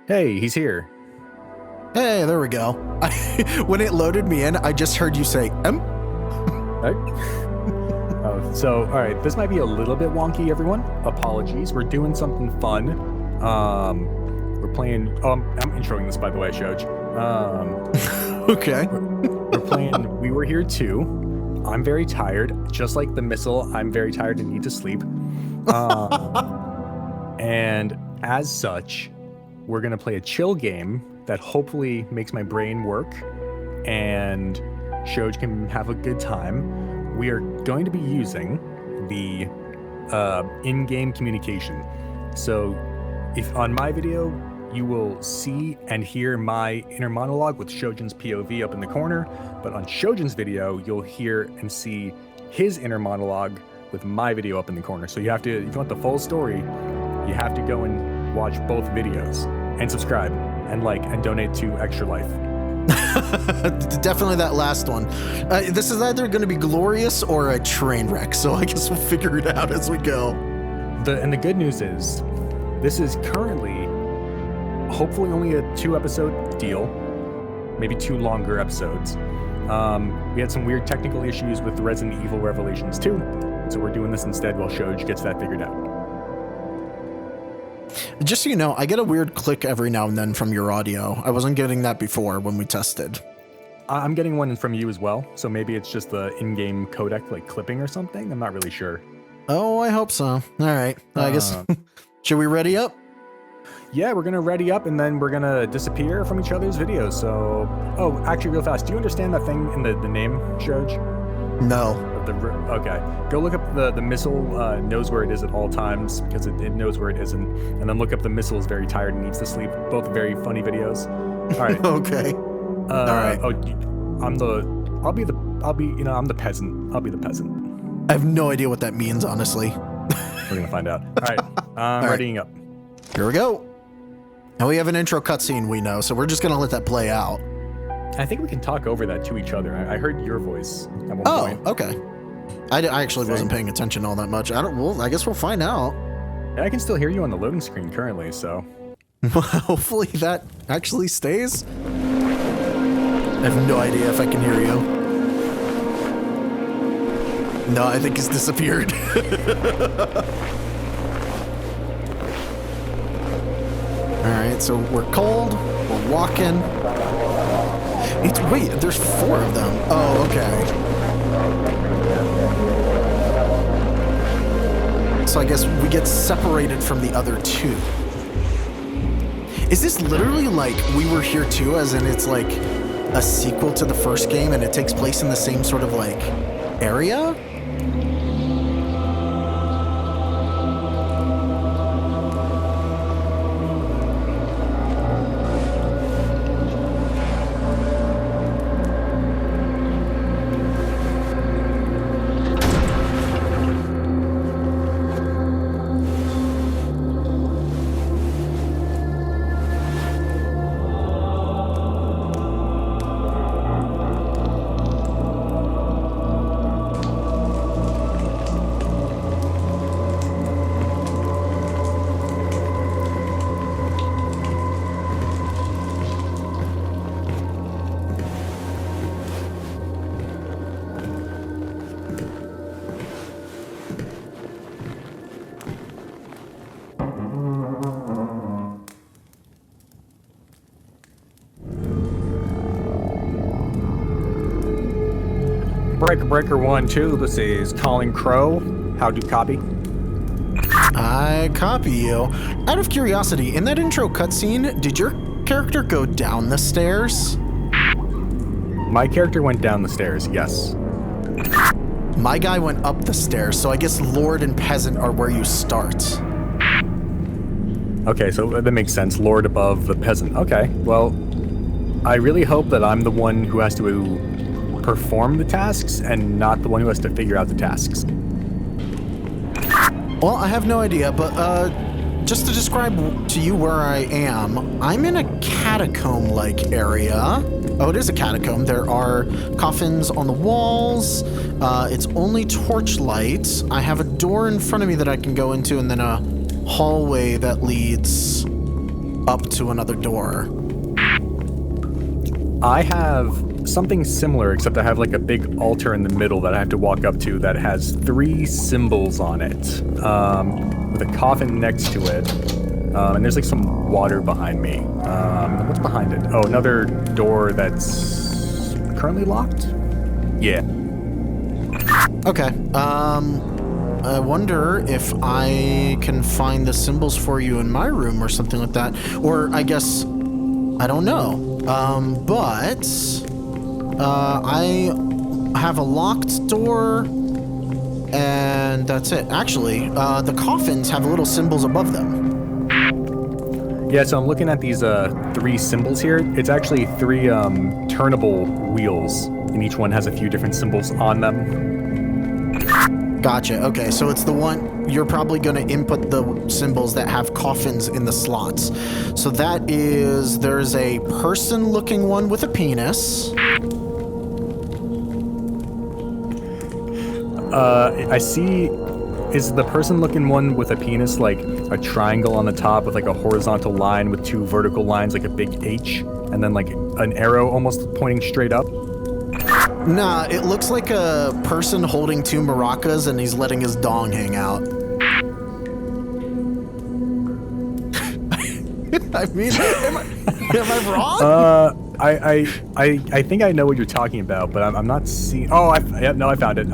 Hey, he's here. Hey, there we go. When it loaded me in, I just heard you say, Right? All right, this might be a little bit wonky, everyone. Apologies. We're doing something fun. We're playing. Oh, I'm introing this, by the way, Shoj. Okay. We're playing We Were Here Too. I'm very tired. Just like the missile, I'm very tired and need to sleep. And as such, we're going to play a chill game that hopefully makes my brain work and Shoj can have a good time. We are going to be using the in-game communication. So if on my video, you will see and hear my inner monologue with Shojin's POV up in the corner, but on Shojin's video, you'll hear and see his inner monologue with my video up in the corner. So you have to, if you want the full story, you have to go and watch both videos and subscribe and like and donate to Extra Life. Definitely that last one. This is either going to be glorious or a train wreck, so I guess we'll figure it out as we go. And the good news is, this is currently hopefully only a 2-episode deal, maybe 2 longer episodes. We had some weird technical issues with Resident Evil Revelations 2, so we're doing this instead while Shoj gets that figured out. Just so you know, I get a weird click every now and then from your audio. I wasn't getting that before when we tested. I'm getting one from you as well, so maybe it's just the in-game codec, like clipping or something. I'm not really sure. Oh, I hope so. All right. I guess, should we ready up? Yeah, we're going to ready up and then we're going to disappear from each other's videos. So, oh, actually real fast. Do you understand that thing in the name, Shoj? No. Okay. Go look up the missile knows where it is at all times because it knows where it isn't. And then look up the missile is very tired and needs to sleep. Both very funny videos. All right. Okay. All right. Oh, I'm the peasant. I'll be the peasant. I have no idea what that means, honestly. We're going to find out. All right. I'm readying up. Here we go. And we have an intro cutscene we know, so we're just going to let that play out. I think we can talk over that to each other. I heard your voice at one point. Oh, okay. I actually wasn't paying attention all that much. I guess we'll find out. Yeah, I can still hear you on the loading screen currently, so. Hopefully that actually stays. I have no idea if I can hear you. No, I think he's disappeared. All right, so we're cold, we're walking. Wait, there's 4 of them. Oh, okay. So I guess we get separated from the other 2. Is this literally like We Were Here Too, as in it's like a sequel to the first game and it takes place in the same sort of like area? Breaker 1, 2, this is Colin Crow. How do copy? I copy you. Out of curiosity, in that intro cutscene, did your character go down the stairs? My character went down the stairs, yes. My guy went up the stairs, so I guess Lord and Peasant are where you start. Okay, so that makes sense. Lord above the peasant. Okay, well, I really hope that I'm the one who has to perform the tasks and not the one who has to figure out the tasks. Well, I have no idea, but just to describe to you where I am, I'm in a catacomb-like area. Oh, it is a catacomb. There are coffins on the walls. It's only torchlight. I have a door in front of me that I can go into, and then a hallway that leads up to another door. I have something similar, except I have like a big altar in the middle that I have to walk up to that has 3 symbols on it, with a coffin next to it, and there's like some water behind me. What's behind it? Oh, another door that's currently locked? Yeah. Okay, I wonder if I can find the symbols for you in my room or something like that. Or I guess, I don't know. But I have a locked door and that's it. Actually, the coffins have little symbols above them. Yeah, so I'm looking at these 3 symbols here. It's actually 3 turnable wheels, and each one has a few different symbols on them. Gotcha. Okay, so it's the one you're probably going to input the symbols that have coffins in the slots. So that is, there's a person-looking one with a penis. I see. Is the person-looking one with a penis like a triangle on the top with like a horizontal line with 2 vertical lines, like a big H, and then like an arrow almost pointing straight up? Nah, it looks like a person holding 2 maracas and he's letting his dong hang out. I mean, am I wrong? I think I know what you're talking about, but I'm not seeing. Oh, I found it.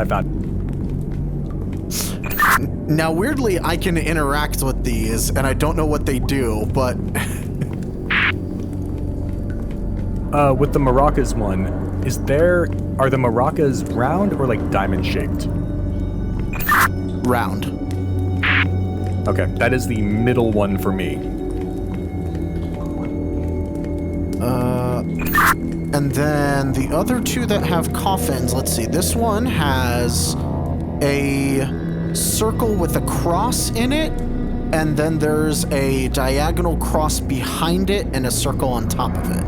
Now, weirdly, I can interact with these, and I don't know what they do, but... With the maracas one, are the maracas round or like diamond shaped? Round. Okay, that is the middle one for me. And then the other 2 that have coffins, let's see, this one has a circle with a cross in it, and then there's a diagonal cross behind it and a circle on top of it.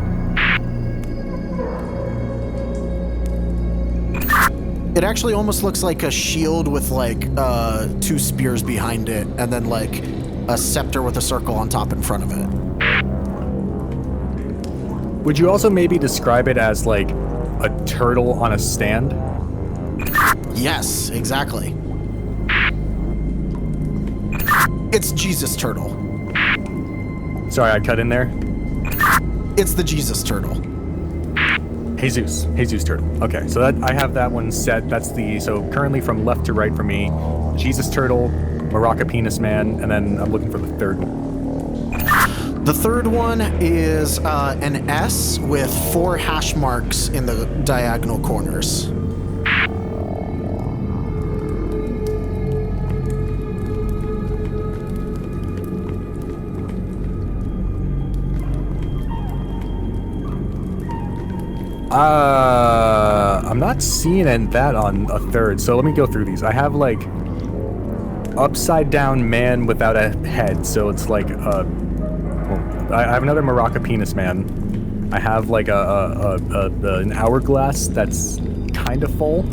It actually almost looks like a shield with like 2 spears behind it, and then like a scepter with a circle on top in front of it. Would you also maybe describe it as like a turtle on a stand? Yes, exactly. It's Jesus Turtle. Sorry, I cut in there. It's the Jesus Turtle. Jesus Turtle. Okay, so that I have that one set. That's so currently from left to right for me, Jesus Turtle, Maraca Penis Man, and then I'm looking for the third one. The third one is an S with 4 hash marks in the diagonal corners. I'm not seeing that on a third, so let me go through these. I have like upside down man without a head, so it's like I have another Maraca Penis Man. I have like an hourglass that's kind of full.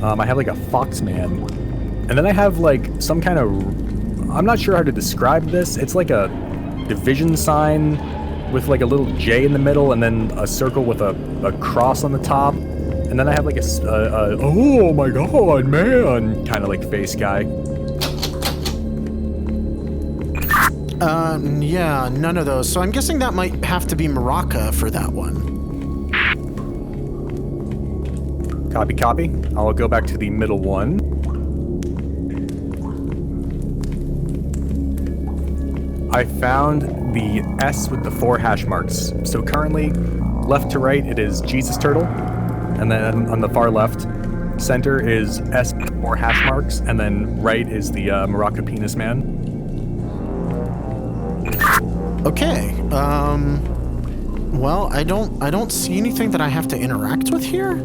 I have like a fox man, and then I have like some kind of, I'm not sure how to describe this. It's like a division sign with like a little J in the middle, and then a circle with a cross on the top, and then I have like a oh my god, man, kind of like face guy. Yeah, none of those. So I'm guessing that might have to be Maraca for that one. Copy. I'll go back to the middle one. I found the S with the 4 hash marks. So currently, left to right, it is Jesus Turtle. And then on the far left, center is S with 4 hash marks. And then right is the Maraca Penis Man. Okay, well, I don't see anything that I have to interact with here.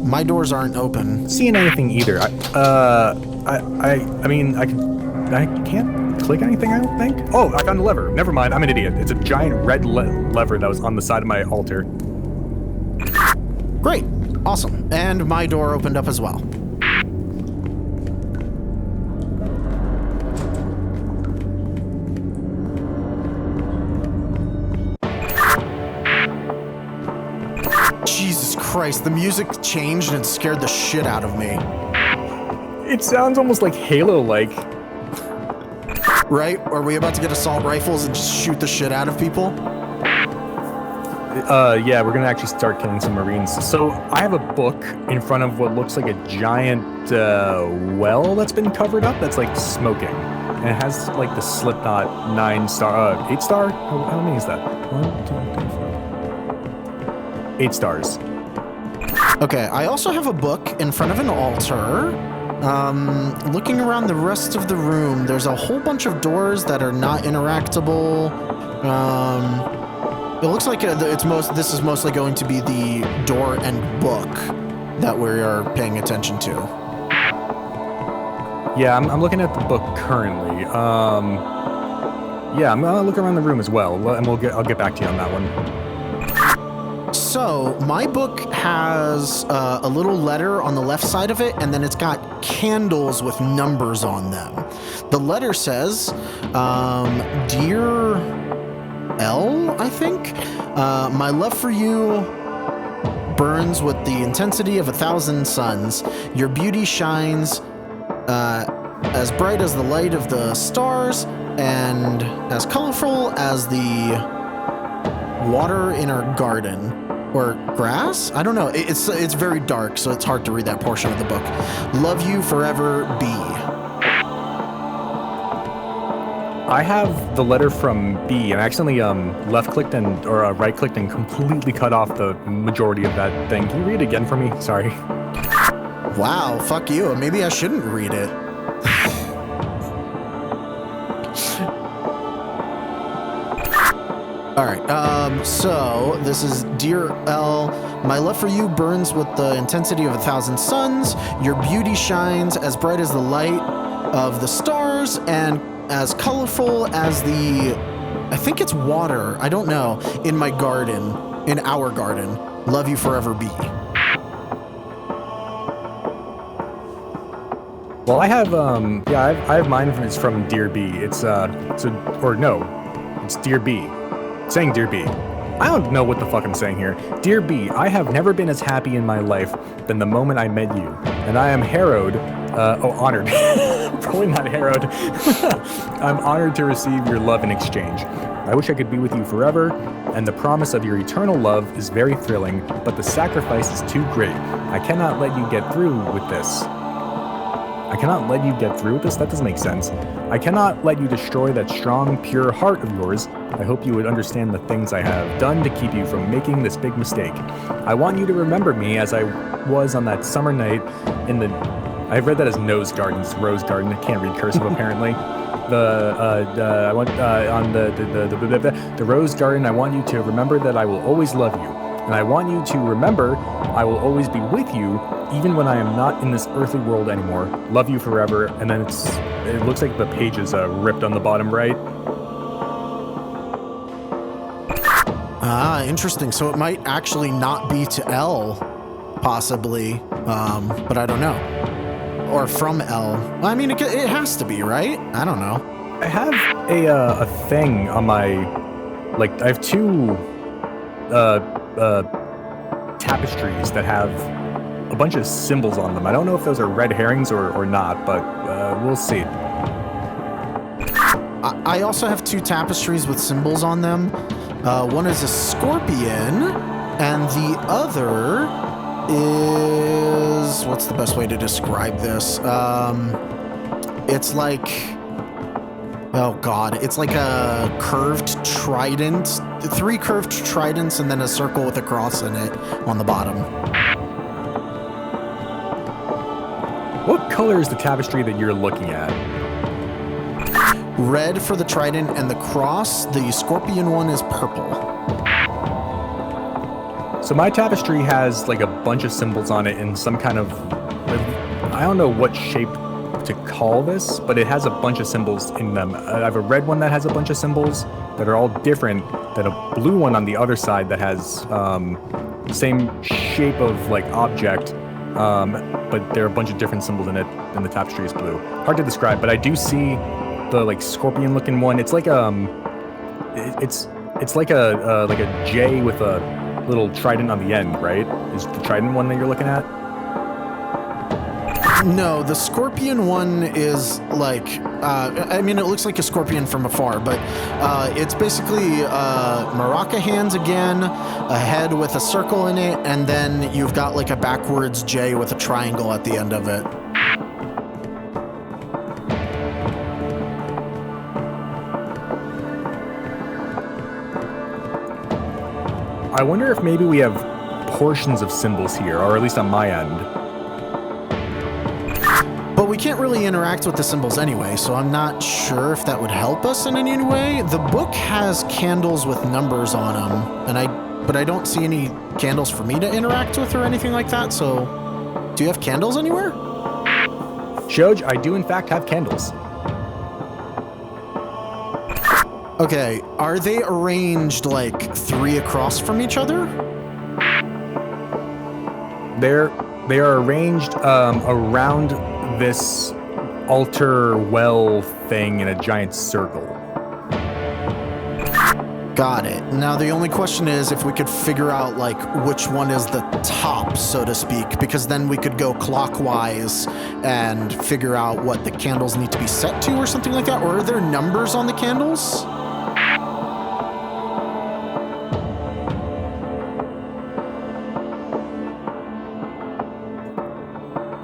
My doors aren't open. Seeing anything either. I mean, I can't click anything, I don't think. Oh, I found a lever. Never mind, I'm an idiot. It's a giant red lever that was on the side of my altar. Great, awesome. And my door opened up as well. Christ, the music changed and scared the shit out of me. It sounds almost like Halo-like. Right? Are we about to get assault rifles and just shoot the shit out of people? Yeah, we're gonna actually start killing some Marines. So I have a book in front of what looks like a giant well that's been covered up that's like smoking. And it has like the Slipknot 8 star? How many is that? 1, 2, 3, 4. 8 stars. Okay, I also have a book in front of an altar. Looking around the rest of the room, there's a whole bunch of doors that are not interactable. It looks like this is mostly going to be the door and book that we are paying attention to. Yeah, I'm looking at the book currently. Yeah, I'm gonna look around the room as well, and I'll get back to you on that one. So my book has a little letter on the left side of it, and then it's got candles with numbers on them. The letter says, "Dear L," I think. "My love for you burns with the intensity of 1,000 suns. Your beauty shines as bright as the light of the stars and as colorful as the water in our garden." Or grass? I don't know. It's very dark, so it's hard to read that portion of the book. "Love you forever, B." I have the letter from B, and I accidentally left-clicked or right-clicked and completely cut off the majority of that thing. Can you read it again for me? Sorry. Wow, fuck you. Maybe I shouldn't read it. All right, so this is Dear L. "My love for you burns with the intensity of 1,000 suns. Your beauty shines as bright as the light of the stars and as colorful as the, I think it's water, I don't know, in my garden, in our garden. Love you forever, B." Well, I have I have mine. It's from Dear B. It's Dear B. It's saying Dear B. I don't know what the fuck I'm saying here. "Dear B, I have never been as happy in my life than the moment I met you, and I am honored. Probably not harrowed. I'm honored to receive your love in exchange. I wish I could be with you forever, and the promise of your eternal love is very thrilling, but the sacrifice is too great. I cannot let you get through with this. I cannot let you get through with this? That doesn't make sense. I cannot let you destroy that strong, pure heart of yours. I hope you would understand the things I have done to keep you from making this big mistake. I want you to remember me as I was on that summer night in the..." I've read that as Nose Garden, it's Rose Garden. I can't read cursive apparently. The Rose Garden. I want you to remember that I will always love you. And I want you to remember I will always be with you, even when I am not in this earthly world anymore. Love you forever. And then it looks like the page is ripped on the bottom right. Ah, interesting. So it might actually not be to L, possibly, but I don't know. Or from L. Well, I mean, it has to be, right? I don't know. I have a thing on my, like, I have two tapestries that have a bunch of symbols on them. I don't know if those are red herrings or not, but we'll see. I also have two tapestries with symbols on them. One is a scorpion, and the other is... what's the best way to describe this? It's like... oh god, it's like a curved trident. 3 curved tridents and then a circle with a cross in it on the bottom. What color is the tapestry that you're looking at? Red for the trident and the cross. The scorpion one is purple. So my tapestry has like a bunch of symbols on it in some kind of... I don't know what shape to call this, but it has a bunch of symbols in them. I have a red one that has a bunch of symbols that are all different than a blue one on the other side that has same shape of like object, but there are a bunch of different symbols in it, and the tapestry is blue. Hard to describe, but I do see the like scorpion looking one. It's like it's like a J with a little trident on the end, right? Is the trident one that you're looking at? No, the scorpion one is like, I mean, it looks like a scorpion from afar, but it's basically maraca hands again, a head with a circle in it, and then you've got like a backwards J with a triangle at the end of it. I wonder if maybe we have portions of symbols here, or at least on my end. But we can't really interact with the symbols anyway, so I'm not sure if that would help us in any way. The book has candles with numbers on them, but I don't see any candles for me to interact with or anything like that, so do you have candles anywhere? Shoj, I do in fact have candles. Okay, are they arranged like 3 across from each other? They are arranged around this altar well thing in a giant circle. Got it. Now the only question is if we could figure out like which one is the top, so to speak, because then we could go clockwise and figure out what the candles need to be set to or something like that. Or are there numbers on the candles?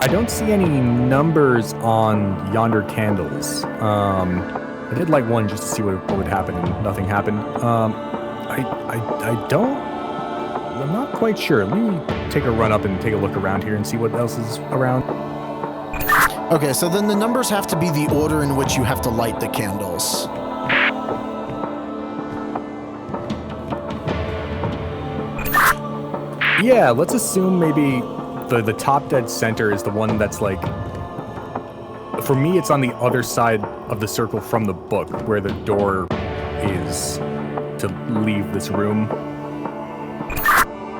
I don't see any numbers on yonder candles. I did light one just to see what would happen, and nothing happened. I'm not quite sure. Let me take a run up and take a look around here and see what else is around. Okay, so then the numbers have to be the order in which you have to light the candles. Yeah, let's assume maybe the top dead center is the one that's like, for me it's on the other side of the circle from the book where the door is to leave this room.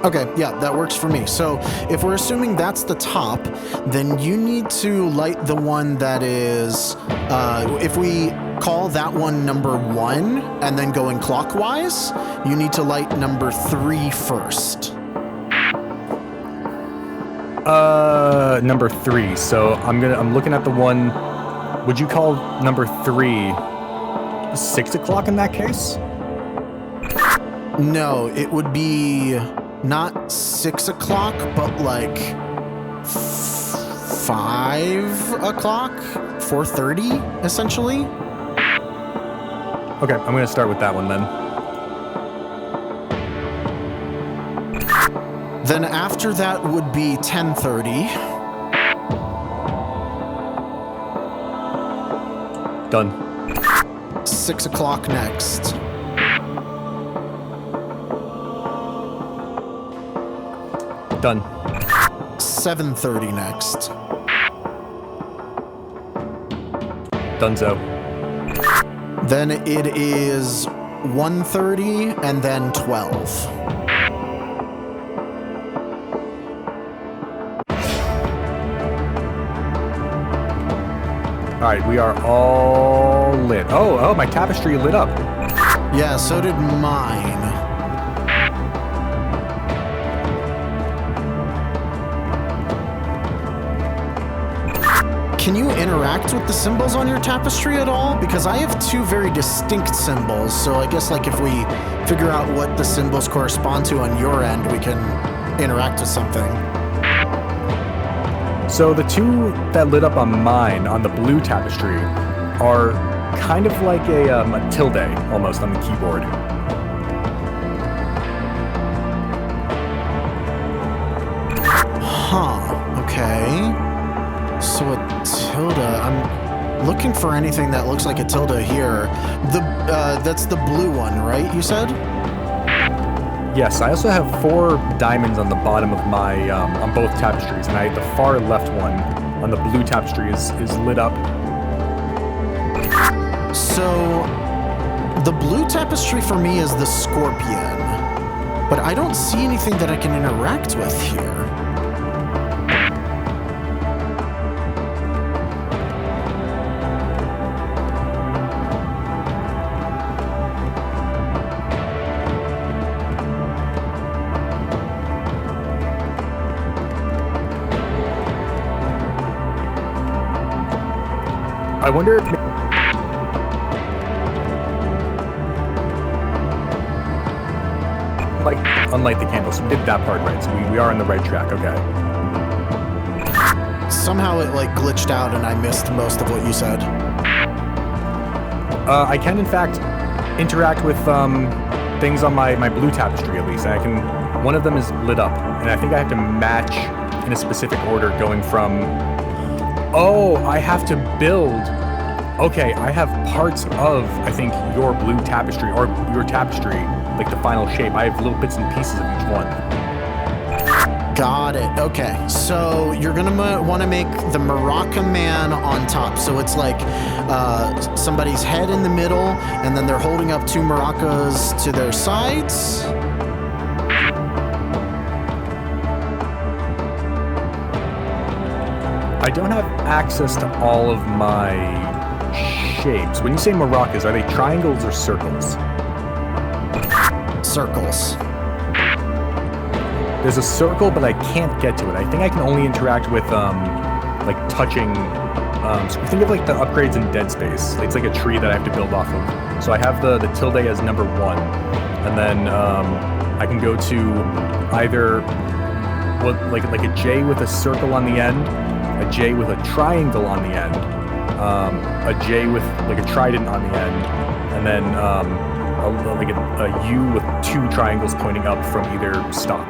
Okay, yeah, that works for me. So if we're assuming that's the top, then you need to light the one that is, if we call that one number 1 and then going clockwise, you need to light number 3 first. Number 3. So I'm looking at the one. Would you call number 3 6 o'clock in that case? No, it would be not 6 o'clock, but like 5 o'clock, 4:30, essentially. Okay, I'm gonna start with that one then. Then after that would be 10:30. Done. 6 o'clock next. Done. 7:30 next. Donezo. Then it is 1:30 and then 12. All right, we are all lit. Oh, my tapestry lit up. Yeah, so did mine. Can you interact with the symbols on your tapestry at all? Because I have 2 very distinct symbols, so I guess like if we figure out what the symbols correspond to on your end, we can interact with something. So the 2 that lit up on mine, on the blue tapestry, are kind of like a tilde almost on the keyboard. Huh, okay. So a tilde, I'm looking for anything that looks like a tilde here. That's the blue one, right, you said? Yes, I also have 4 diamonds on the bottom of my, on both tapestries, and the far left one on the blue tapestry is lit up. So, the blue tapestry for me is the scorpion, but I don't see anything that I can interact with here. I wonder if... Like, unlight the candles. We did that part right, so we are on the right track, okay. Somehow it like glitched out and I missed most of what you said. I can, in fact, interact with things on my blue tapestry, at least. One of them is lit up, and I think I have to match in a specific order going from... Oh, I have to build... Okay, I have parts of, I think, your blue tapestry, or your tapestry, like the final shape. I have little bits and pieces of each one. Got it. Okay, so you're gonna want to make the maraca man on top. So it's like somebody's head in the middle, and then they're holding up two maracas to their sides. I don't have access to all of my shapes. When you say maracas, are they triangles or circles? Circles. There's a circle, but I can't get to it. I think I can only interact with, like, touching... so think of, like, the upgrades in Dead Space. It's like a tree that I have to build off of. So I have the tilde as number 1. And then I can go to either, like a J with a circle on the end, a J with a triangle on the end, a J with, like, a trident on the end, and then a U with 2 triangles pointing up from either stalk.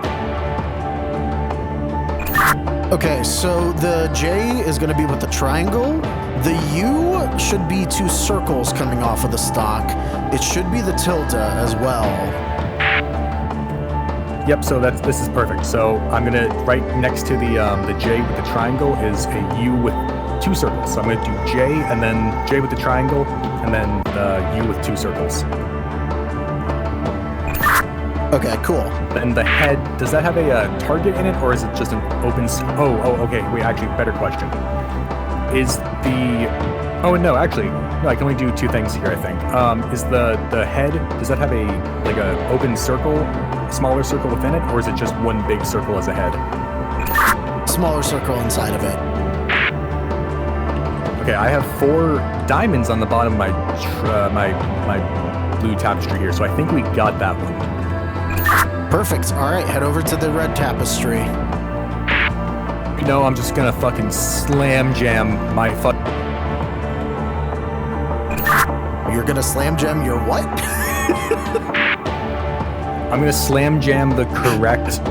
Okay, so the J is going to be with the triangle. The U should be 2 circles coming off of the stock. It should be the tilde as well. Yep, so this is perfect. So I'm gonna, right next to the J with the triangle is a U with 2 circles. So I'm gonna do J and then J with the triangle and then the U with 2 circles. Okay, cool. And the head, does that have a target in it, or is it just an open... okay, wait, actually, better question. Is the... Oh, no, actually, no, I can only do 2 things here, I think. Is the head, does that have a open circle, a smaller circle within it, or is it just one big circle as a head? Smaller circle inside of it. Okay, I have 4 diamonds on the bottom of my blue tapestry here, so I think we got that one. Perfect. All right, head over to the red tapestry. No, I'm just gonna fucking slam jam my fuck. You're gonna slam jam your what? I'm gonna slam jam the correct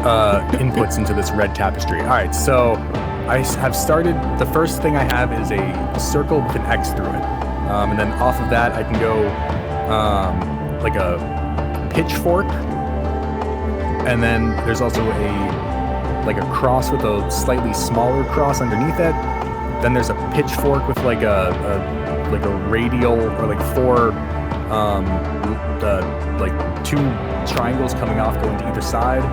inputs into this red tapestry. All right, so I have started. The first thing I have is a circle with an X through it, and then off of that I can go like a pitchfork. And then there's also a cross with a slightly smaller cross underneath it. Then there's a pitchfork with like a radial or like 4 like 2 triangles coming off going to either side.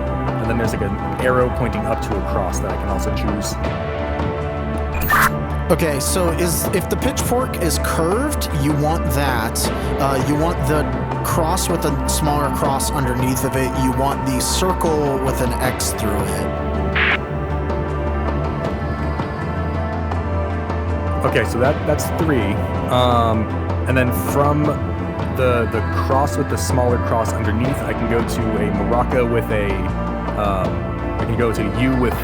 And then there's like an arrow pointing up to a cross that I can also choose. Okay, so if the pitchfork is curved, you want that. You want the cross with a smaller cross underneath of it. You want the circle with an X through it. Okay, so that's 3. And then from the cross with the smaller cross underneath, I can go to a maraca with I can go to U with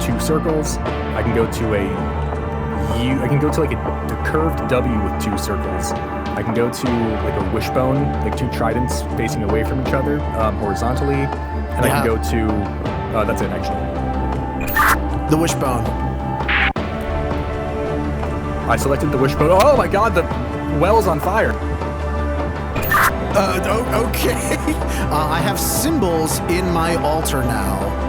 2 circles. I can go to I can go to like a curved W with 2 circles. I can go to like a wishbone, like 2 tridents facing away from each other horizontally, and I can go to, that's it actually. The wishbone. I selected the wishbone. Oh my god, the well's on fire. Okay. I have symbols in my altar now.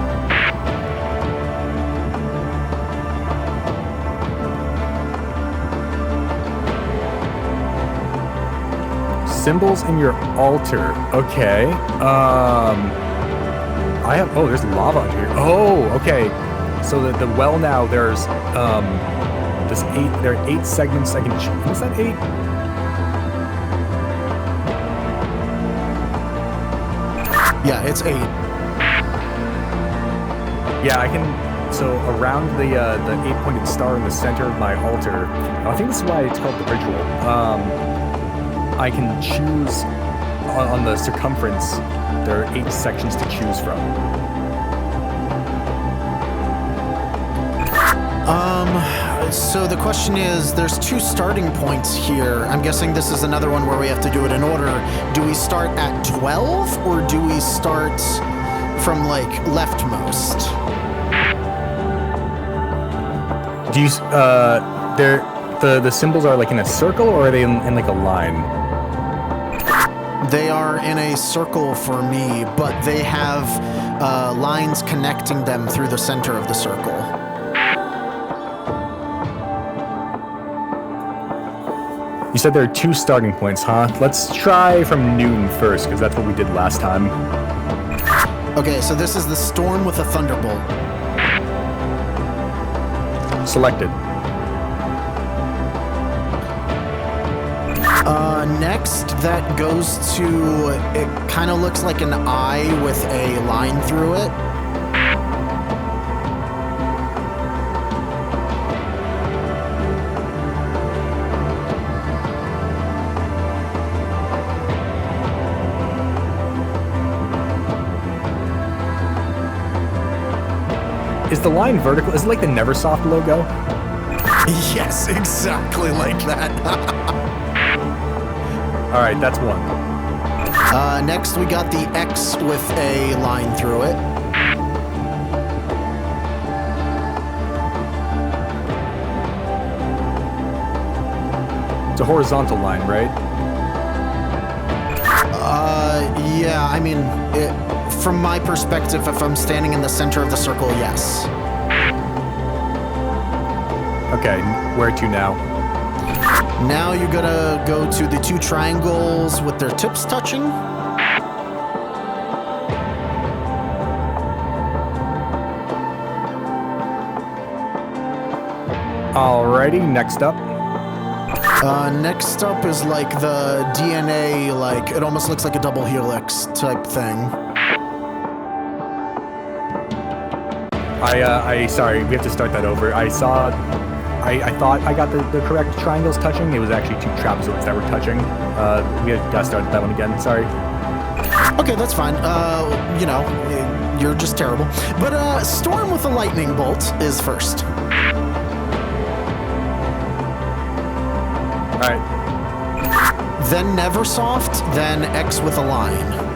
Symbols in your altar. Okay. There's lava under here. Oh, okay. So the well now, there are 8 segments I can choose. Is that 8? Yeah, it's 8. Yeah, So around the 8-pointed star in the center of my altar, I think this is why it's called the ritual. I can choose on the circumference. There are 8 sections to choose from. So the question is, there's 2 starting points here. I'm guessing this is another one where we have to do it in order. Do we start at 12 or do we start from like leftmost? Do you the symbols are like in a circle, or are they in like a line? They are in a circle for me, but they have lines connecting them through the center of the circle. You said there are 2 starting points, huh? Let's try from noon first, because that's what we did last time. Okay, so this is the storm with a thunderbolt. Selected. Next, that goes to, it kind of looks like an eye with a line through it. Is the line vertical? Is it like the Neversoft logo? Yes, exactly like that. All right, that's 1. Next, we got the X with a line through it. It's a horizontal line, right? Yeah, I mean, from my perspective, if I'm standing in the center of the circle, yes. Okay, where to now? Now you gotta go to the 2 triangles with their tips touching. Alrighty, next up. Next up is like the DNA, like, it almost looks like a double helix type thing. Sorry, we have to start that over. I thought I got the correct triangles touching. It was actually 2 trapezoids that were touching. We gotta start that one again, sorry. Okay, that's fine. You know, you're just terrible. But, storm with a lightning bolt is first. Alright. Then Neversoft, then X with a line.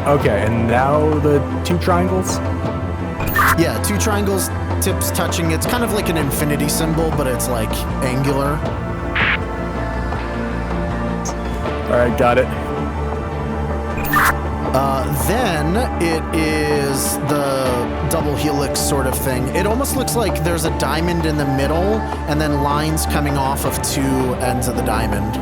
Okay, and now the 2 triangles? Yeah, 2 triangles, tips touching. It's kind of like an infinity symbol, but it's like angular. Alright, got it. Then it is the double helix sort of thing. It almost looks like there's a diamond in the middle and then lines coming off of 2 ends of the diamond.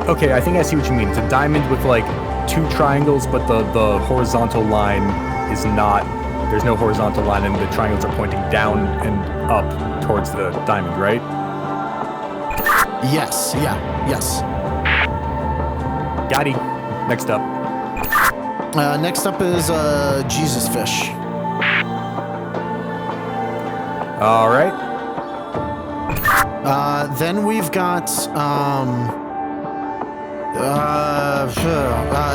Okay, I think I see what you mean. It's a diamond with like 2 triangles, but the horizontal line is not. There's no horizontal line, and the triangles are pointing down and up towards the diamond, right? Yes, yeah, yes. Got it. Next up. Next up is Jesus fish. All right. Then we've got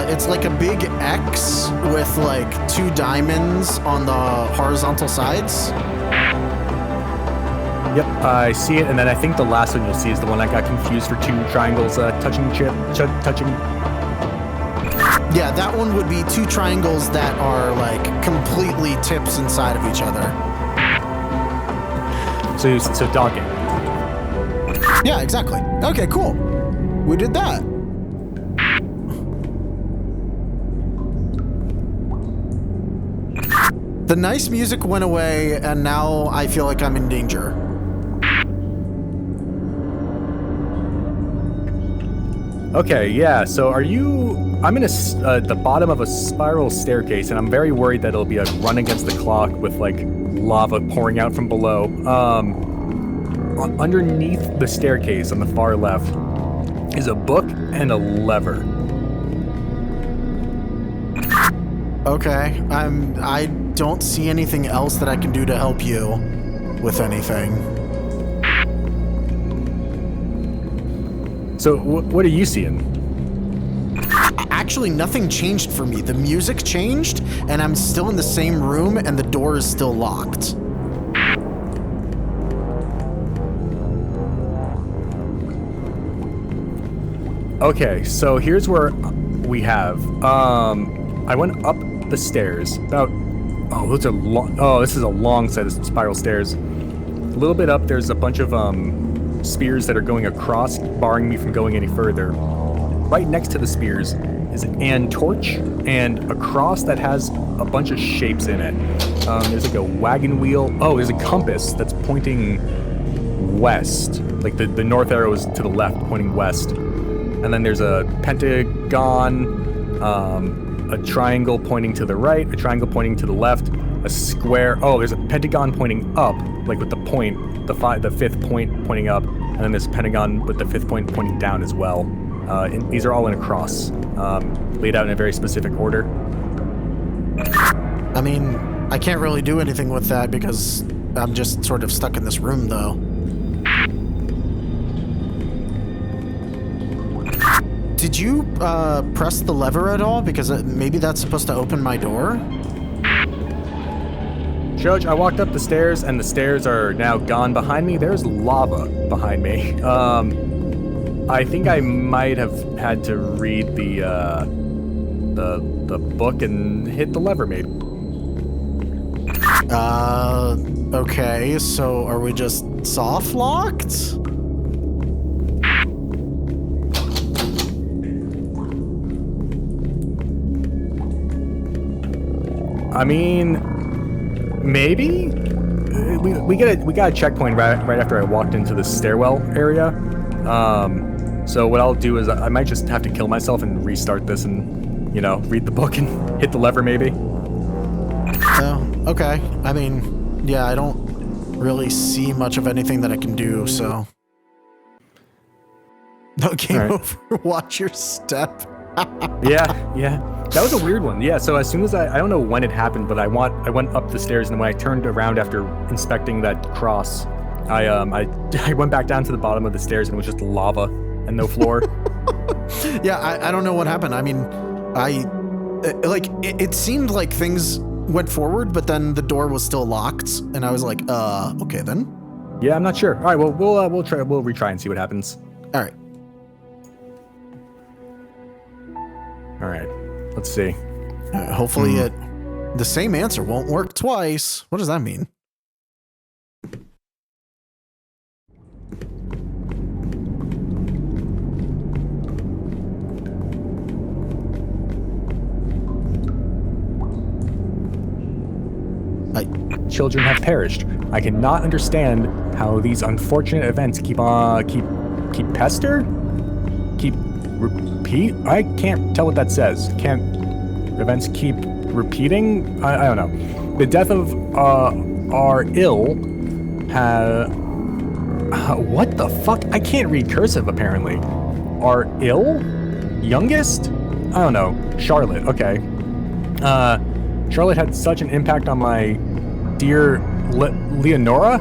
it's like a big X with like 2 diamonds on the horizontal sides. Yep, I see it, and then I think the last one you'll see is the one I got confused for 2 triangles touching. Yeah, that one would be 2 triangles that are like completely tips inside of each other. So docking. Yeah, exactly. Okay, cool. We did that. The nice music went away, and now I feel like I'm in danger. Okay, yeah, so are you... I'm in the bottom of a spiral staircase, and I'm very worried that it'll be a run against the clock with, like, lava pouring out from below. underneath the staircase on the far left is a book and a lever. Okay, I don't see anything else that I can do to help you with anything. So what are you seeing? Actually, nothing changed for me. The music changed, and I'm still in the same room, and the door is still locked. Okay, so here's where we have. I went up the stairs about. Oh, those are long. Oh, this is a long set of spiral stairs. A little bit up, there's a bunch of spears that are going across, barring me from going any further. Right next to the spears is an torch, and a cross that has a bunch of shapes in it. There's like a wagon wheel. Oh, there's a compass that's pointing west. Like the north arrow is to the left, pointing west. And then there's a pentagon, a triangle pointing to the right, a triangle pointing to the left, a square. Oh, there's a pentagon pointing up, like with the point, the fifth point pointing up, and then there's a pentagon with the fifth point pointing down as well. These are all in a cross, laid out in a very specific order. I mean, I can't really do anything with that because I'm just sort of stuck in this room, though. Did you press the lever at all? Because maybe that's supposed to open my door? Judge, I walked up the stairs, and the stairs are now gone behind me. There's lava behind me. I think I might have had to read the book and hit the lever, maybe. Okay, so are we just soft locked? I mean, maybe? We got a checkpoint right after I walked into the stairwell area. So what I'll do is I might just have to kill myself and restart this and, read the book and hit the lever maybe. Oh, okay. I mean, yeah, I don't really see much of anything that I can do, so. No, game right. over. Watch your step. Yeah. That was a weird one. Yeah, so as soon as I don't know when it happened, but I went up the stairs, and when I turned around after inspecting that cross, I went back down to the bottom of the stairs, and it was just lava and no floor. Yeah, I don't know what happened. I mean, it seemed like things went forward, but then the door was still locked, and I was like, okay then. Yeah, I'm not sure. All right, well, we'll retry and see what happens. All right. All right. Let's see. Hopefully the same answer won't work twice. What does that mean? Children have perished. I cannot understand how these unfortunate events keep pester? Keep repeat? I can't tell what that says. Events keep repeating? I don't know. The death of our ill what the fuck? I can't read cursive apparently. Our ill? Youngest? I don't know. Charlotte, okay. Charlotte had such an impact on my dear Leonora,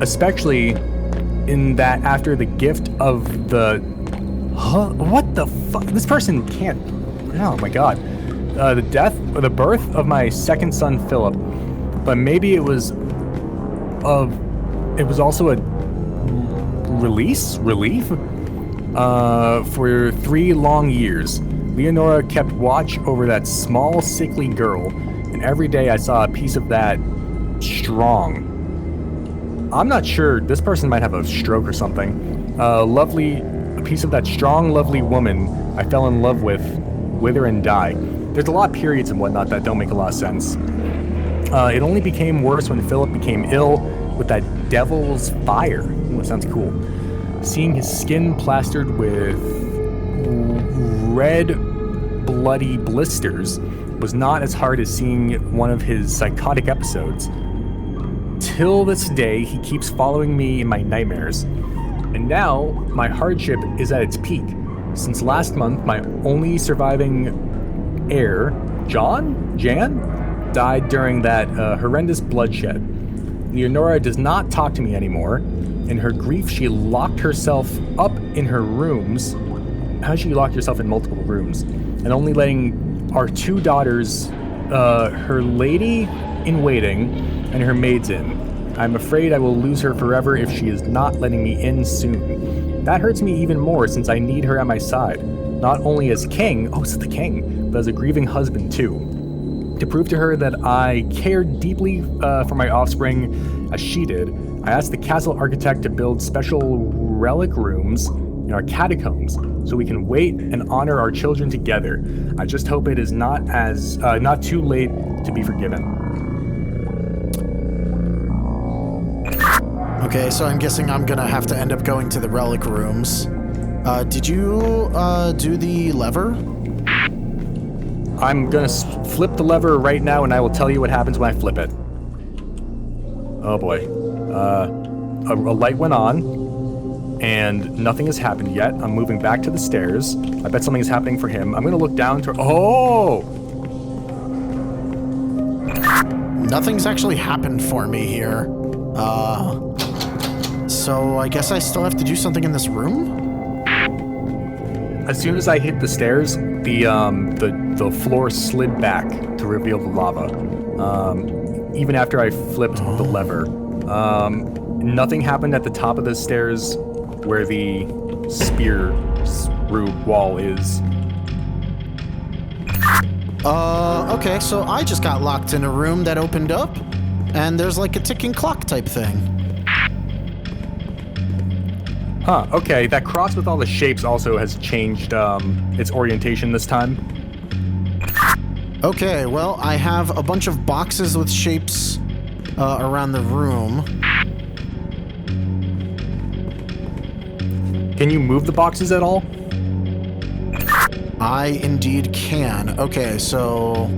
especially in that after the gift of the... what the fuck? This person can't... Oh my god. The birth of my second son, Philip. But maybe it was also a relief? For 3 long years, Leonora kept watch over that small, sickly girl, and every day I saw a piece of that strong. I'm not sure, this person might have a stroke or something. A piece of that strong, lovely woman I fell in love with, wither and die. There's a lot of periods and whatnot that don't make a lot of sense. It only became worse when Philip became ill with that devil's fire. Ooh, that sounds cool. Seeing his skin plastered with red, bloody blisters was not as hard as seeing one of his psychotic episodes. until this day, he keeps following me in my nightmares. And now, my hardship is at its peak. Since last month, my only surviving heir, Jan, died during that horrendous bloodshed. Leonora does not talk to me anymore. In her grief, she locked herself up in her rooms. How she locked herself in multiple rooms, and only letting our 2 daughters, her lady in waiting and her maids in. I'm afraid I will lose her forever if she is not letting me in soon. That hurts me even more since I need her at my side, not only as king, it's the king, but as a grieving husband too. To prove to her that I cared deeply for my offspring as she did, I asked the castle architect to build special relic rooms in our catacombs so we can wait and honor our children together. I just hope it is not too late to be forgiven. Okay, so I'm guessing I'm gonna have to end up going to the relic rooms. Did you do the lever? I'm gonna flip the lever right now, and I will tell you what happens when I flip it. Oh boy. A light went on, and nothing has happened yet. I'm moving back to the stairs. I bet something is happening for him. I'm gonna look down to... Oh! Nothing's actually happened for me here. So I guess I still have to do something in this room? As soon as I hit the stairs, the floor slid back to reveal the lava. Even after I flipped the lever. Nothing happened at the top of the stairs where the spear wall is. Okay, so I just got locked in a room that opened up, and there's like a ticking clock type thing. Huh, okay, that cross with all the shapes also has changed its orientation this time. Okay, well, I have a bunch of boxes with shapes around the room. Can you move the boxes at all? I indeed can. Okay, so,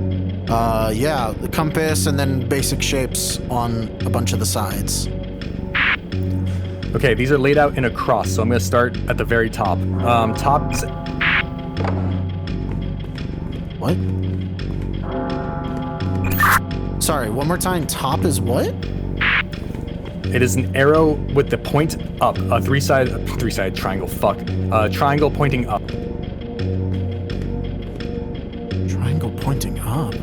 yeah, the compass and then basic shapes on a bunch of the sides. Okay, these are laid out in a cross, so I'm going to start at the very top. Top's... What? Sorry, one more time. Top is what? It is an arrow with the point up. A three-sided triangle, fuck. Triangle pointing up. Triangle pointing up?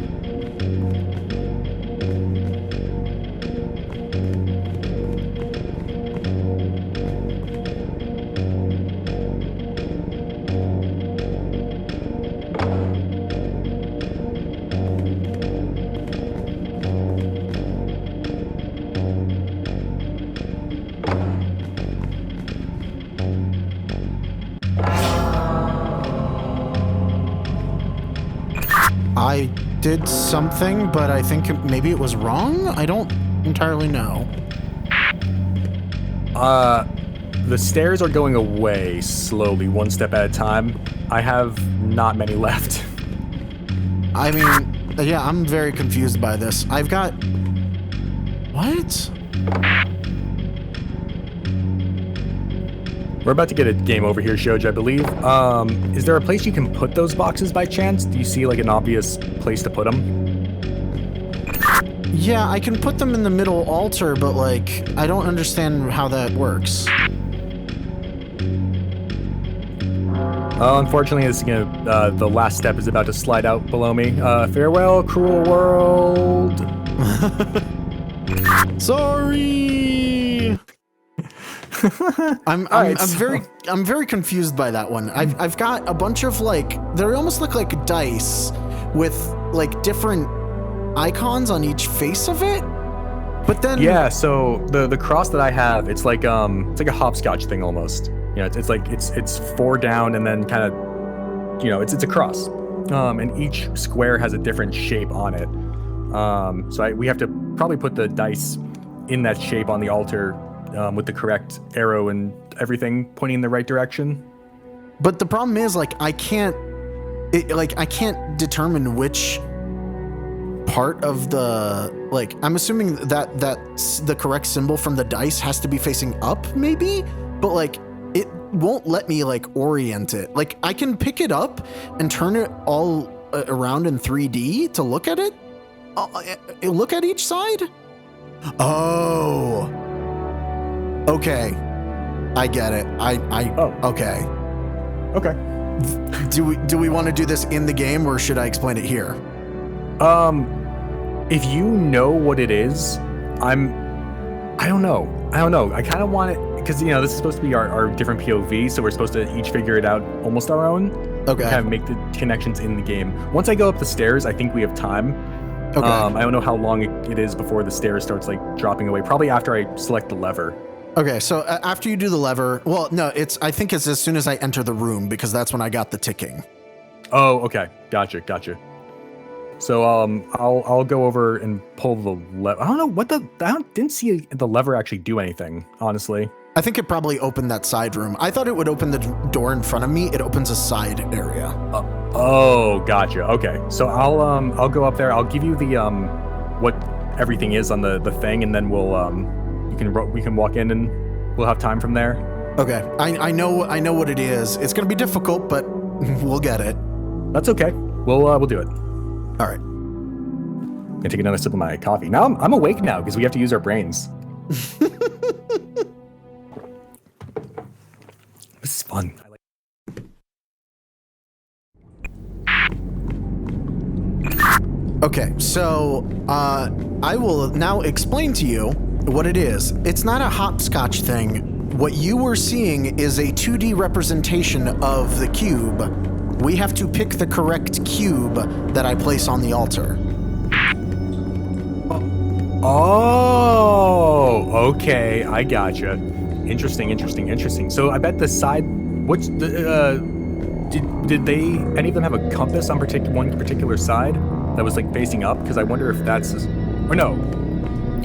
I did something, but I think maybe it was wrong? I don't entirely know. The stairs are going away slowly, one step at a time. I have not many left. I mean, yeah, I'm very confused by this. I've got... What? We're about to get a game over here, Shoj, I believe. Is there a place you can put those boxes by chance? Do you see like an obvious place to put them? Yeah, I can put them in the middle altar, but like, I don't understand how that works. Unfortunately, this is gonna, the last step is about to slide out below me. Farewell, cruel world. Sorry. I'm very confused by that one. I've got a bunch of like, they almost look like dice with like different icons on each face of it. But then yeah, so the cross that I have, it's like a hopscotch thing almost. You know, it's 4 down and then kind of, you know, it's a cross. And each square has a different shape on it. So we have to probably put the dice in that shape on the altar with the correct arrow and everything pointing in the right direction. But the problem is, like, I can't determine which part of the, like, I'm assuming that's the correct symbol from the dice has to be facing up, maybe? But, like, it won't let me, like, orient it. Like, I can pick it up and turn it all around in 3D to look at it? Look at each side? Oh. Okay. I get it. Okay. Okay. Do we want to do this in the game, or should I explain it here? If you know what it is, I don't know. I kind of want it, because, you know, this is supposed to be our different POV, so we're supposed to each figure it out almost our own. Okay. Kind of make the connections in the game. Once I go up the stairs, I think we have time. Okay. I don't know how long it is before the stairs starts, like, dropping away. Probably after I select the lever. Okay, so after you do the lever, well, no, I think it's as soon as I enter the room, because that's when I got the ticking. Oh, okay. Gotcha. So, I'll go over and pull the lever. I don't know didn't see the lever actually do anything, honestly. I think it probably opened that side room. I thought it would open the door in front of me. It opens a side area. Oh, gotcha. Okay. So I'll go up there. I'll give you the, what everything is on the thing, and then we can walk in and we'll have time from there. Okay. I know what it is. It's going to be difficult, but we'll get it. That's okay. We'll do it. All right. I'm gonna take another sip of my coffee. Now I'm awake now because we have to use our brains. This is fun. Okay, so I will now explain to you what it is. It's not a hopscotch thing. What you were seeing is a 2D representation of the cube. We have to pick the correct cube that I place on the altar. Oh, okay, I gotcha. Interesting. So I bet the side, did they, any of them have a compass on one particular side that was, like, facing up? Because I wonder if that's, or no.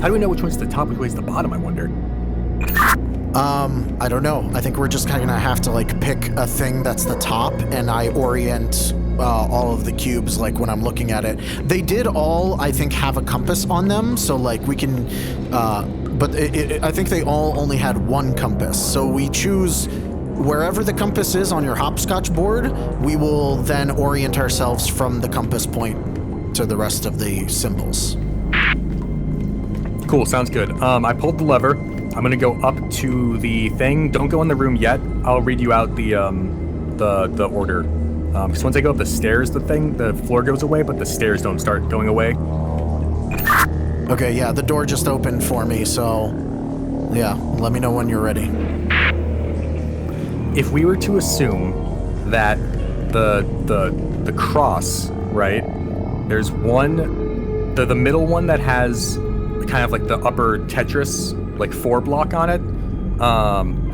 How do we know which one's the top, which one's the bottom, I wonder? I don't know. I think we're just kind of gonna have to, like, pick a thing that's the top, and I orient all of the cubes, like, when I'm looking at it. They did all, I think, have a compass on them, so, like, we can, but I think they all only had one compass. So we choose wherever the compass is on your hopscotch board, we will then orient ourselves from the compass point to the rest of the symbols. Cool, sounds good. I pulled the lever. I'm gonna go up to the thing. Don't go in the room yet. I'll read you out the order. Because once I go up the stairs, the floor goes away, but the stairs don't start going away. Okay, yeah, the door just opened for me, so yeah, let me know when you're ready. If we were to assume that the cross, right? There's one, the middle one that has kind of like the upper Tetris, like 4 block on it.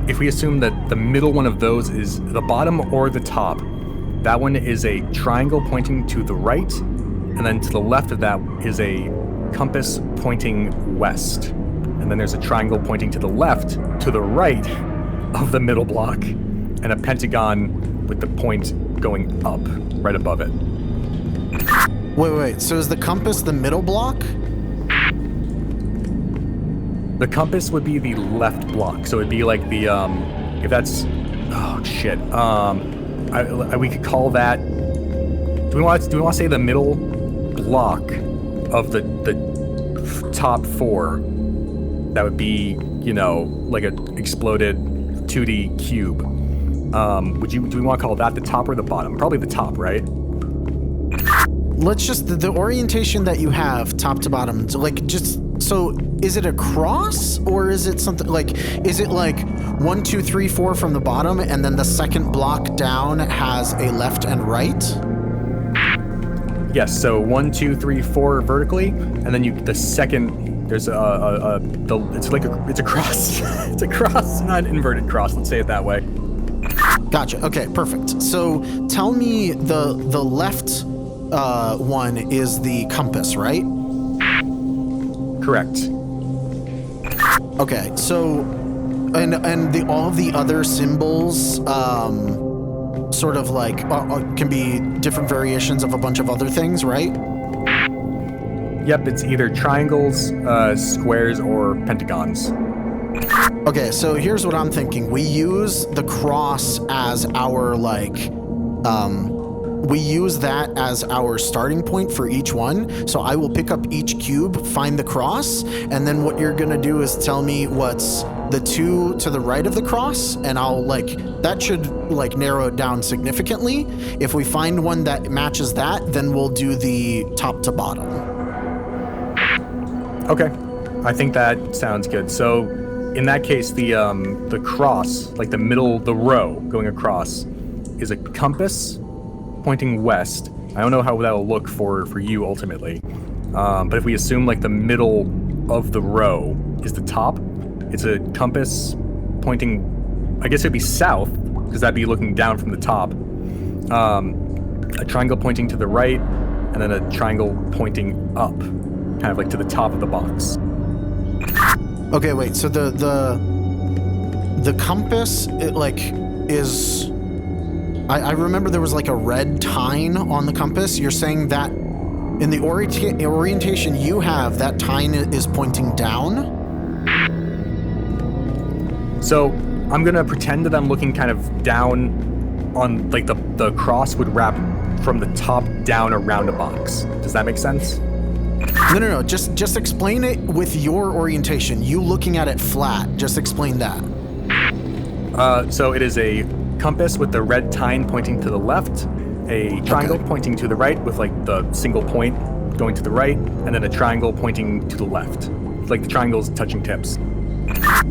If we assume that the middle one of those is the bottom or the top, that one is a triangle pointing to the right, and then to the left of that is a compass pointing west. And then there's a triangle pointing to the left, to the right of the middle block, and a pentagon with the point going up right above it. Wait, so is the compass the middle block? The compass would be the left block, so it'd be like the, if that's, oh shit, we could call that, do we want to say the middle block of the top 4? That would be, you know, like a exploded 2D cube. Do we want to call that the top or the bottom? Probably the top, right? Let's just, the orientation that you have, top to bottom, like, just, so is it a cross, or is it something like, is it like 1, 2, 3, 4 from the bottom, and then the second block down has a left and right? Yes, so 1, 2, 3, 4 vertically, and then the second, there's it's a cross. It's a cross, not an inverted cross, let's say it that way. Gotcha, okay, perfect. So tell me the left one is the compass, right? Correct. Okay, so and all of the other symbols sort of like can be different variations of a bunch of other things, right? Yep, it's either triangles, squares, or pentagons. Okay, so here's what I'm thinking. We use the cross as our, we use that as our starting point for each one. So I will pick up each cube, find the cross, and then what you're gonna do is tell me what's the 2 to the right of the cross, and I'll, that should, narrow it down significantly. If we find one that matches that, then we'll do the top to bottom. Okay, I think that sounds good. So in that case, the cross, the middle, the row going across, is a compass pointing west. I don't know how that'll look for you ultimately, but if we assume the middle of the row is the top, it's a compass pointing, I guess it'd be south, because that'd be looking down from the top. A triangle pointing to the right, and then a triangle pointing up, kind of to the top of the box. Okay, wait. So the compass, is. I remember there was a red tine on the compass. You're saying that in the orientation you have, that tine is pointing down? So I'm gonna pretend that I'm looking kind of down on the cross would wrap from the top down around a box. Does that make sense? No. Just explain it with your orientation. You looking at it flat. Just explain that. So it is a compass with the red tine pointing to the left, a triangle pointing to the right with the single point going to the right, and then a triangle pointing to the left. The triangles touching tips.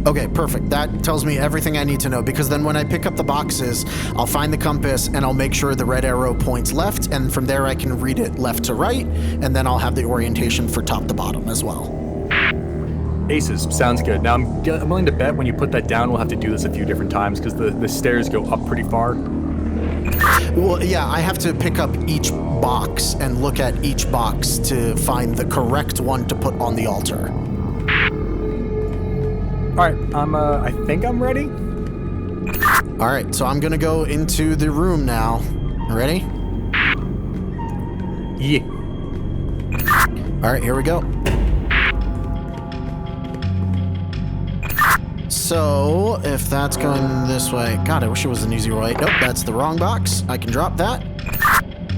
Okay, perfect. That tells me everything I need to know, because then when I pick up the boxes, I'll find the compass and I'll make sure the red arrow points left, and from there I can read it left to right, and then I'll have the orientation for top to bottom as well. Aces, sounds good. Now I'm willing to bet when you put that down, we'll have to do this a few different times because the stairs go up pretty far. Well, yeah, I have to pick up each box and look at each box to find the correct one to put on the altar. All right, I think I'm ready. All right, so I'm gonna go into the room now. Ready? Yeah. All right, here we go. So, if that's going this way... God, I wish it was an easier way. Nope, that's the wrong box. I can drop that.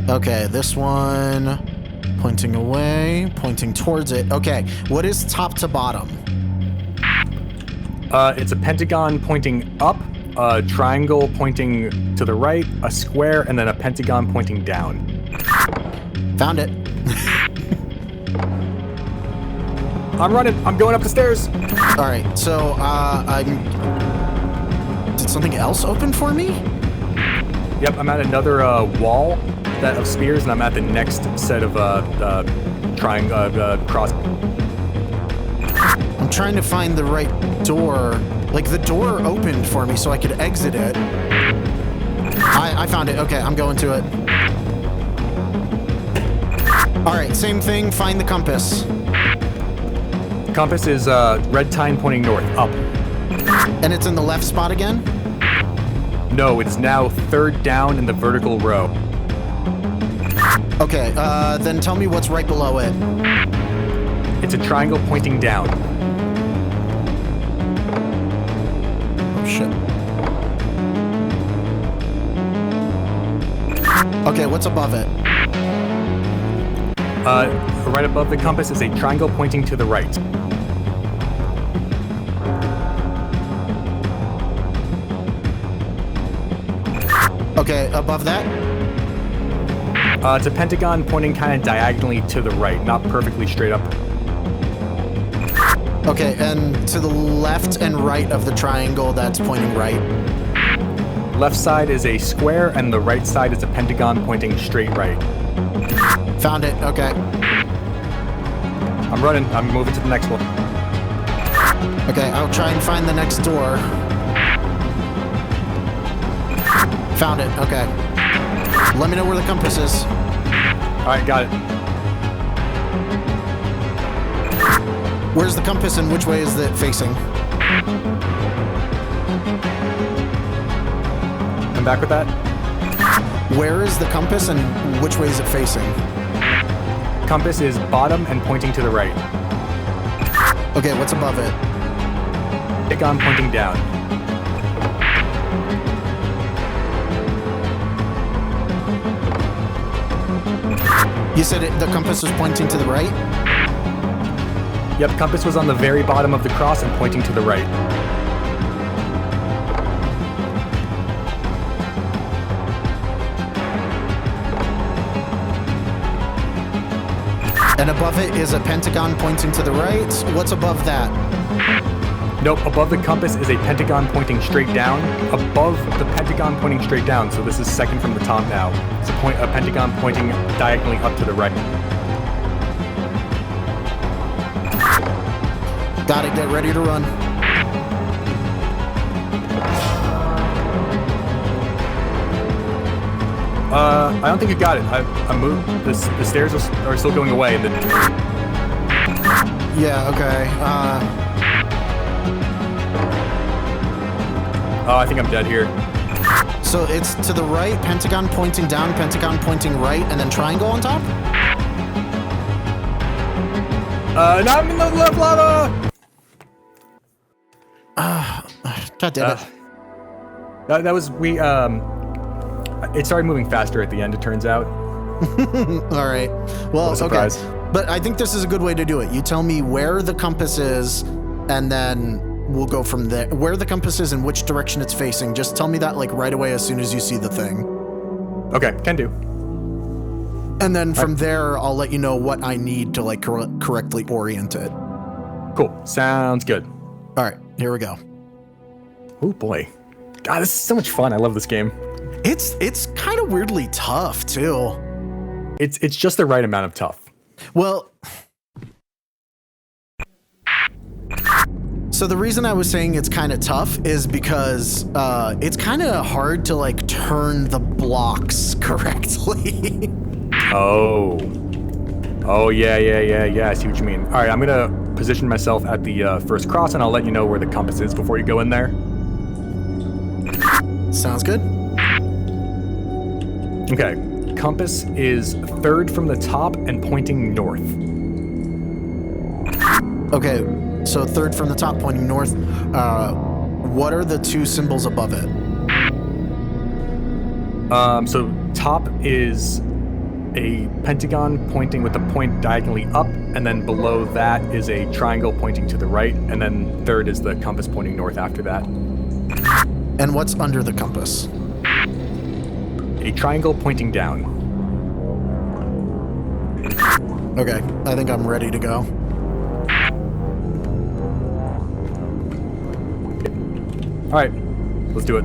Okay, this one... Pointing away, pointing towards it. Okay, what is top to bottom? It's a pentagon pointing up, a triangle pointing to the right, a square, and then a pentagon pointing down. Found it. I'm running. I'm going up the stairs. All right, so did something else open for me? Yep, I'm at another wall of spears, and I'm at the next set of cross. I'm trying to find the right door. The door opened for me so I could exit it. I found it. Okay, I'm going to it. All right, same thing. Find the compass. Compass is red tine pointing north, up. And it's in the left spot again? No, it's now third down in the vertical row. Okay, then tell me what's right below it. It's a triangle pointing down. Oh, shit. Okay, what's above it? Right above the compass is a triangle pointing to the right. Okay, above that? It's a pentagon pointing kind of diagonally to the right, not perfectly straight up. Okay, and to the left and right of the triangle that's pointing right? Left side is a square, and the right side is a pentagon pointing straight right. Found it, okay. I'm running. I'm moving to the next one. Okay, I'll try and find the next door. Found it, okay. Let me know where the compass is. All right, got it. Where's the compass and which way is it facing? Come back with that. Where is the compass and which way is it facing? compass is bottom and pointing to the right. Okay, what's above it? Pentagon pointing down. You said the compass was pointing to the right? Yep, compass was on the very bottom of the cross and pointing to the right. And above it is a pentagon pointing to the right. What's above that? Nope, above the compass is a pentagon pointing straight down. Above the pentagon pointing straight down, so this is second from the top now. It's a pentagon pointing diagonally up to the right. Got it, get ready to run. I don't think you got it. I moved. The stairs are still going away. And Yeah, okay. Oh, I think I'm dead here. So it's to the right, pentagon pointing down, pentagon pointing right, and then triangle on top? Now I'm in the left lava! God damn it. That was, it started moving faster at the end, it turns out. All right. Well, What a surprise. okay. But I think this is a good way to do it. You tell me where the compass is, and then we'll go from there. Where the compass is and which direction it's facing. Just tell me that like right away as soon as you see the thing. Okay, can do. And then from there, I'll let you know what I need to like correctly orient it. Cool, sounds good. All right, here we go. Oh boy. God, this is so much fun. I love this game. It's kind of weirdly tough too. It's just the right amount of tough. Well, so the reason I was saying it's kind of tough is because it's kind of hard to like turn the blocks correctly. Oh, yeah. I see what you mean. All right, I'm gonna position myself at the first cross, and I'll let you know where the compass is before you go in there. Sounds good. Okay, compass is third from the top and pointing north. Okay, so third from the top pointing north. What are the two symbols above it? So top is a pentagon pointing with the point diagonally up, and then below that is a triangle pointing to the right, and then third is the compass pointing north after that. And what's under the compass? A triangle pointing down. Okay, I think I'm ready to go. All right, let's do it.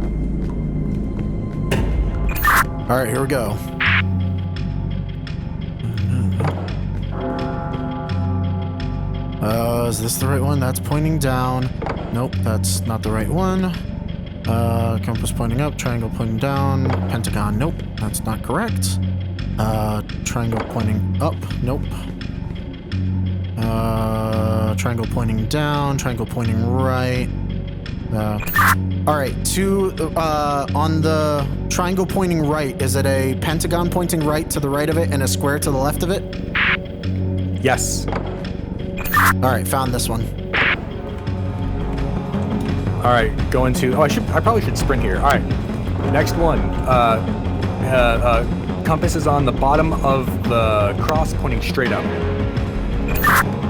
All right, here we go. Is this the right one? That's pointing down. Nope, that's not the right one. Compass pointing up, triangle pointing down, pentagon. Nope, that's not correct. Triangle pointing up. Nope. Triangle pointing down, triangle pointing right. All right, on the triangle pointing right, is it a pentagon pointing right to the right of it and a square to the left of it? Yes. All right, found this one. All right, going to. Oh, I probably should sprint here. All right, next one. Compass is on the bottom of the cross, pointing straight up.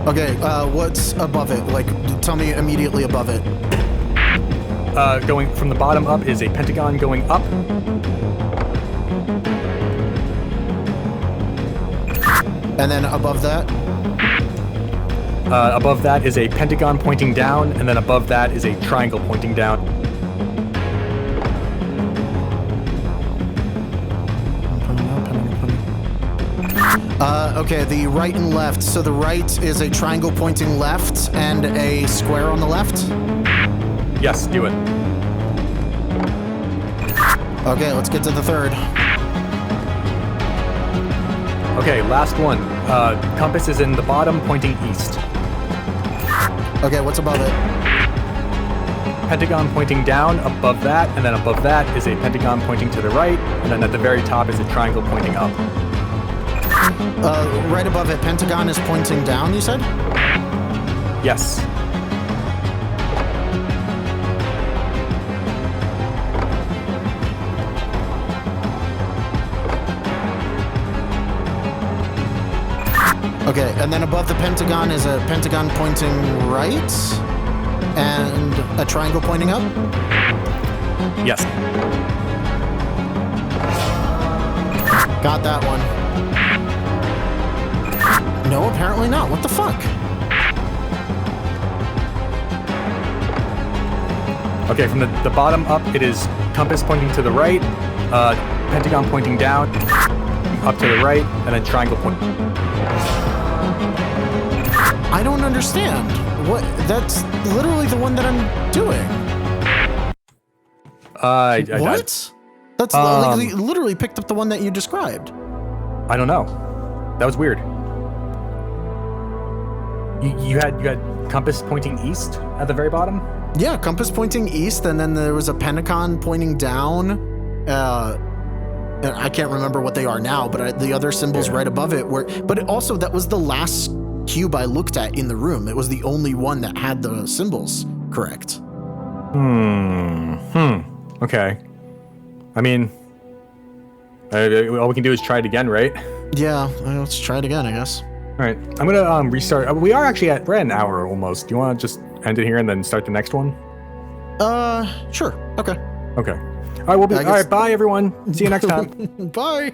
Okay, what's above it? Like, tell me immediately above it. Going from the bottom up is a pentagon going up. And then above that? Above that is a pentagon pointing down, and then above that is a triangle pointing down. Okay, the right and left. So the right is a triangle pointing left and a square on the left? Yes, do it. Okay, let's get to the third. Okay, last one. Compass is in the bottom, pointing east. Okay, what's above it? Pentagon pointing down, above that, and then above that is a pentagon pointing to the right, and then at the very top is a triangle pointing up. Right above it, pentagon is pointing down, you said? Yes. Okay, and then above the pentagon is a pentagon pointing right and a triangle pointing up? Yes. Got that one. No, apparently not. What the fuck? Okay, from the bottom up, it is compass pointing to the right, pentagon pointing down, up to the right, and then triangle pointing. I don't understand. What? That's literally the one that I'm doing. What? That's literally picked up the one that you described. I don't know. That was weird. You had compass pointing east at the very bottom? Yeah, compass pointing east, and then there was a pentagon pointing down. And I can't remember what they are now, but the other symbols right above it were. But also, that was the last cube I looked at in the room. It was the only one that had the symbols correct. Okay. I mean, all we can do is try it again, right? Yeah, let's try it again, I guess. All right, I'm gonna restart. We're at an hour almost. Do you want to just end it here and then start the next one? Sure. Okay. Okay. All right, all right. Bye, everyone. See you next time. Bye.